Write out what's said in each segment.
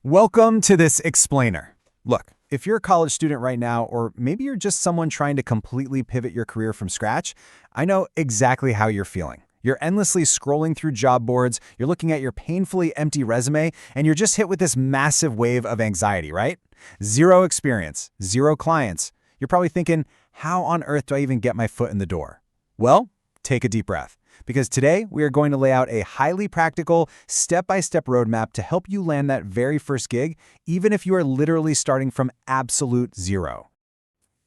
Welcome to this explainer. Look, if you're a college student right now, or maybe you're just someone trying to completely pivot your career from scratch, I know exactly how you're feeling. You're endlessly scrolling through job boards, you're looking at your painfully empty resume, and you're just hit with this massive wave of anxiety, right? Zero experience, zero clients. You're probably thinking, how on earth do I even get my foot in the door? Well, take a deep breath. Because today, we are going to lay out a highly practical, step-by-step roadmap to help you land that very first gig, even if you are literally starting from absolute zero.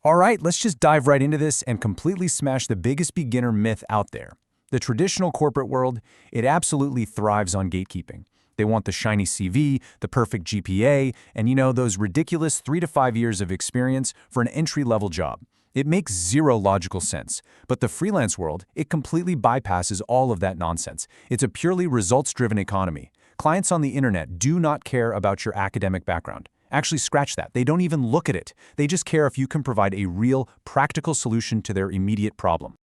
All right, let's just dive right into this and completely smash the biggest beginner myth out there. The traditional corporate world, it absolutely thrives on gatekeeping. They want the shiny CV, the perfect GPA, and those ridiculous 3 to 5 years of experience for an entry-level job. It makes zero logical sense, but the freelance world, it completely bypasses all of that nonsense. It's a purely results-driven economy. Clients on the internet do not care about your academic background. Actually, scratch that. They don't even look at it. They just care if you can provide a real, practical solution to their immediate problem.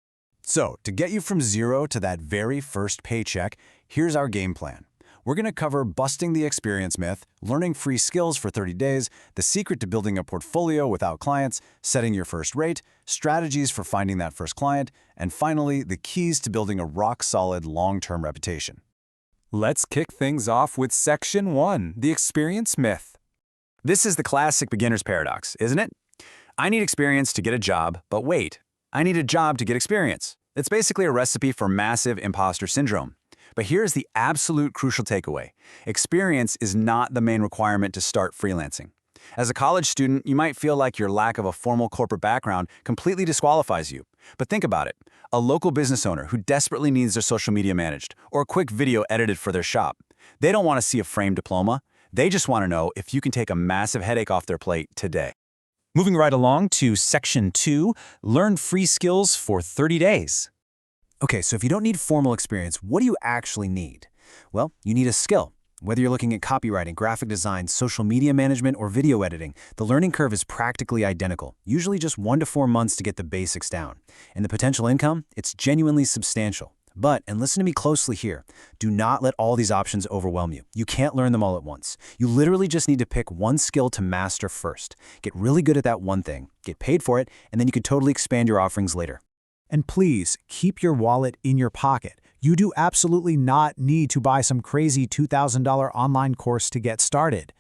So, to get you from zero to that very first paycheck, here's our game plan. We're going to cover busting the experience myth, learning free skills for 30 days, the secret to building a portfolio without clients, setting your first rate, strategies for finding that first client, and finally, the keys to building a rock-solid long-term reputation. Let's kick things off with Section 1, the experience myth. This is the classic beginner's paradox, isn't it? I need experience to get a job, but wait, I need a job to get experience. It's basically a recipe for massive imposter syndrome. But here's the absolute crucial takeaway. Experience is not the main requirement to start freelancing. As a college student, you might feel like your lack of a formal corporate background completely disqualifies you. But think about it. A local business owner who desperately needs their social media managed or a quick video edited for their shop. They don't want to see a framed diploma. They just want to know if you can take a massive headache off their plate today. Moving right along to Section 2, learn free skills for 30 days. Okay, so if you don't need formal experience, what do you actually need? Well, you need a skill. Whether you're looking at copywriting, graphic design, social media management, or video editing, the learning curve is practically identical, usually just 1 to 4 months to get the basics down. And the potential income, it's genuinely substantial. But, and listen to me closely here, do not let all these options overwhelm you. You can't learn them all at once. You literally just need to pick one skill to master first. Get really good at that one thing, get paid for it, and then you can totally expand your offerings later. And please, keep your wallet in your pocket. You do absolutely not need to buy some crazy $2,000 online course to get started.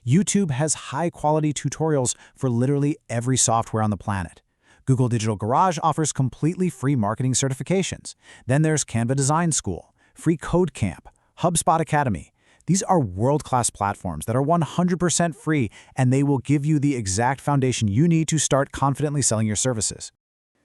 YouTube has high-quality tutorials for literally every software on the planet. Google Digital Garage offers completely free marketing certifications. Then there's Canva Design School, Free Code Camp, HubSpot Academy. These are world-class platforms that are 100% free, and they will give you the exact foundation you need to start confidently selling your services.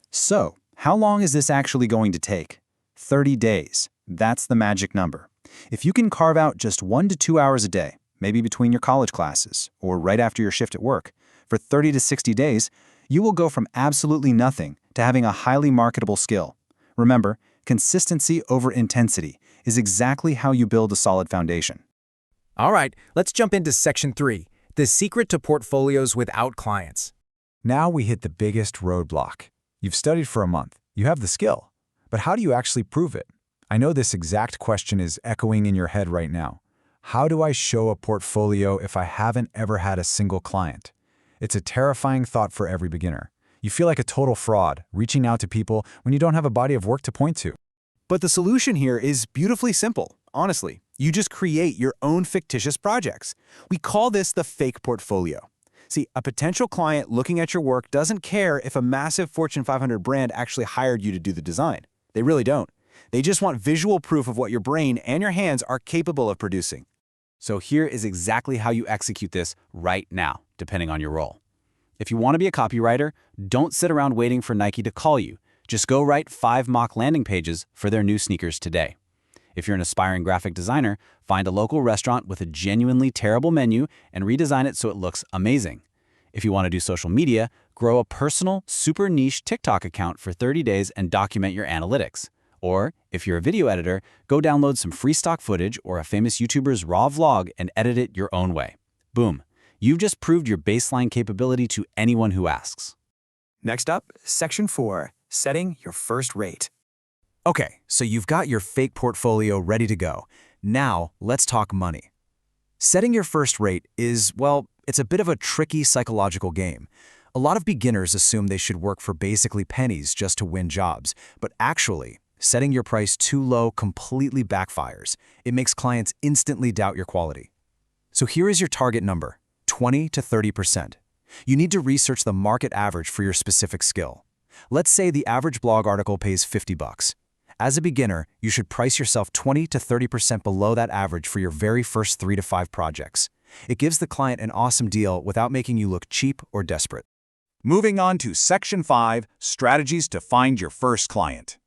So, how long is this actually going to take? 30 days. That's the magic number. If you can carve out just 1 to 2 hours a day, maybe between your college classes or right after your shift at work, for 30 to 60 days, you will go from absolutely nothing to having a highly marketable skill. Remember, consistency over intensity is exactly how you build a solid foundation. All right, let's jump into Section 3, the secret to portfolios without clients. Now we hit the biggest roadblock. You've studied for a month. You have the skill. But how do you actually prove it? I know this exact question is echoing in your head right now. How do I show a portfolio if I haven't ever had a single client? It's a terrifying thought for every beginner. You feel like a total fraud, reaching out to people when you don't have a body of work to point to. But the solution here is beautifully simple, honestly. You just create your own fictitious projects. We call this the fake portfolio. See, a potential client looking at your work doesn't care if a massive Fortune 500 brand actually hired you to do the design. They really don't. They just want visual proof of what your brain and your hands are capable of producing. So here is exactly how you execute this right now, depending on your role. If you want to be a copywriter, don't sit around waiting for Nike to call you. Just go write 5 mock landing pages for their new sneakers today. If you're an aspiring graphic designer, find a local restaurant with a genuinely terrible menu and redesign it so it looks amazing. If you want to do social media, grow a personal, super niche TikTok account for 30 days and document your analytics. Or, if you're a video editor, go download some free stock footage or a famous YouTuber's raw vlog and edit it your own way. Boom. You've just proved your baseline capability to anyone who asks. Next up, Section 4, setting your first rate. Okay, so you've got your fake portfolio ready to go. Now, let's talk money. Setting your first rate is, well, it's a bit of a tricky psychological game. A lot of beginners assume they should work for basically pennies just to win jobs, but actually, setting your price too low completely backfires. It makes clients instantly doubt your quality. So here is your target number, 20 to 30%. You need to research the market average for your specific skill. Let's say the average blog article pays $50. As a beginner, you should price yourself 20 to 30% below that average for your very first 3 to 5 projects. It gives the client an awesome deal without making you look cheap or desperate. Moving on to Section 5, Strategies to Find Your First Client.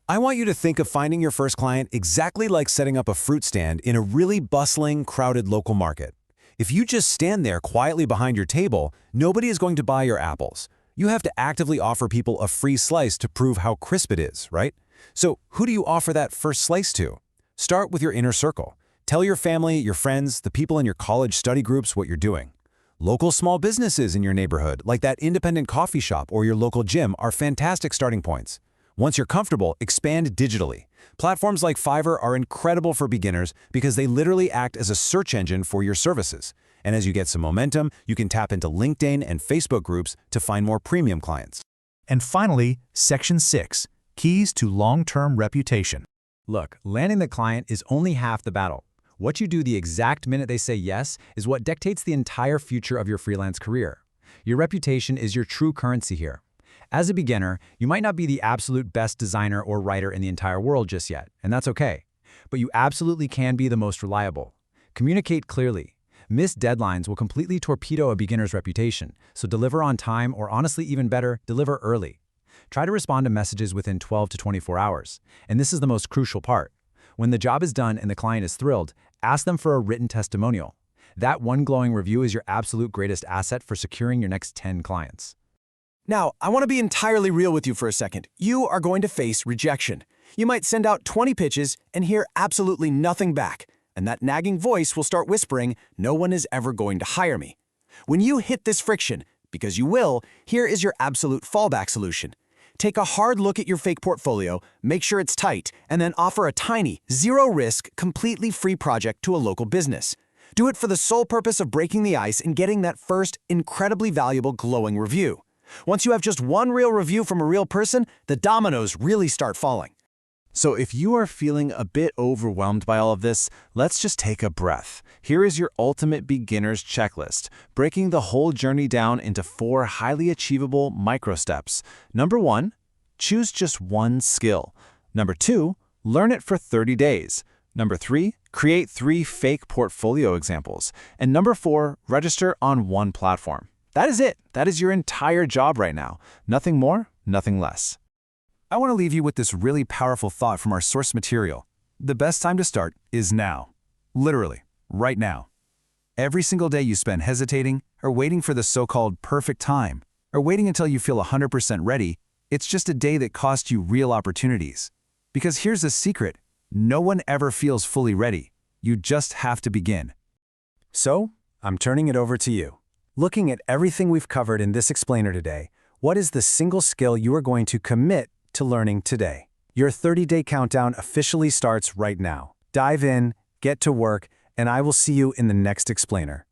I want you to think of finding your first client exactly like setting up a fruit stand in a really bustling, crowded local market. If you just stand there quietly behind your table, nobody is going to buy your apples. You have to actively offer people a free slice to prove how crisp it is, right? So who do you offer that first slice to? Start with your inner circle. Tell your family, your friends, the people in your college study groups what you're doing. Local small businesses in your neighborhood, like that independent coffee shop or your local gym, are fantastic starting points. Once you're comfortable, expand digitally. Platforms like Fiverr are incredible for beginners because they literally act as a search engine for your services. And as you get some momentum, you can tap into LinkedIn and Facebook groups to find more premium clients. And finally, Section 6, Keys to Long-Term Reputation. Look, landing the client is only half the battle. What you do the exact minute they say yes is what dictates the entire future of your freelance career. Your reputation is your true currency here. As a beginner, you might not be the absolute best designer or writer in the entire world just yet, and that's okay. But you absolutely can be the most reliable. Communicate clearly. Missed deadlines will completely torpedo a beginner's reputation, so deliver on time, or honestly even better, deliver early. Try to respond to messages within 12 to 24 hours, and this is the most crucial part. When the job is done and the client is thrilled, ask them for a written testimonial. That one glowing review is your absolute greatest asset for securing your next 10 clients. Now, I want to be entirely real with you for a second. You are going to face rejection. You might send out 20 pitches and hear absolutely nothing back, and that nagging voice will start whispering, "No one is ever going to hire me." When you hit this friction, because you will, here is your absolute fallback solution. Take a hard look at your fake portfolio, make sure it's tight, and then offer a tiny, zero-risk, completely free project to a local business. Do it for the sole purpose of breaking the ice and getting that first, incredibly valuable glowing review. Once you have just one real review from a real person, the dominoes really start falling. So if you are feeling a bit overwhelmed by all of this, let's just take a breath. Here is your ultimate beginner's checklist, breaking the whole journey down into 4 highly achievable micro steps. Number 1, choose just one skill. Number 2, learn it for 30 days. Number 3, create 3 fake portfolio examples. And number 4, register on one platform. That is it. That is your entire job right now. Nothing more, nothing less. I want to leave you with this really powerful thought from our source material. The best time to start is now. Literally, right now. Every single day you spend hesitating or waiting for the so-called perfect time, or waiting until you feel 100% ready, it's just a day that cost you real opportunities. Because here's the secret, no one ever feels fully ready. You just have to begin. So, I'm turning it over to you. Looking at everything we've covered in this explainer today, what is the single skill you are going to commit to learning today? Your 30-day countdown officially starts right now. Dive in, get to work, and I will see you in the next explainer.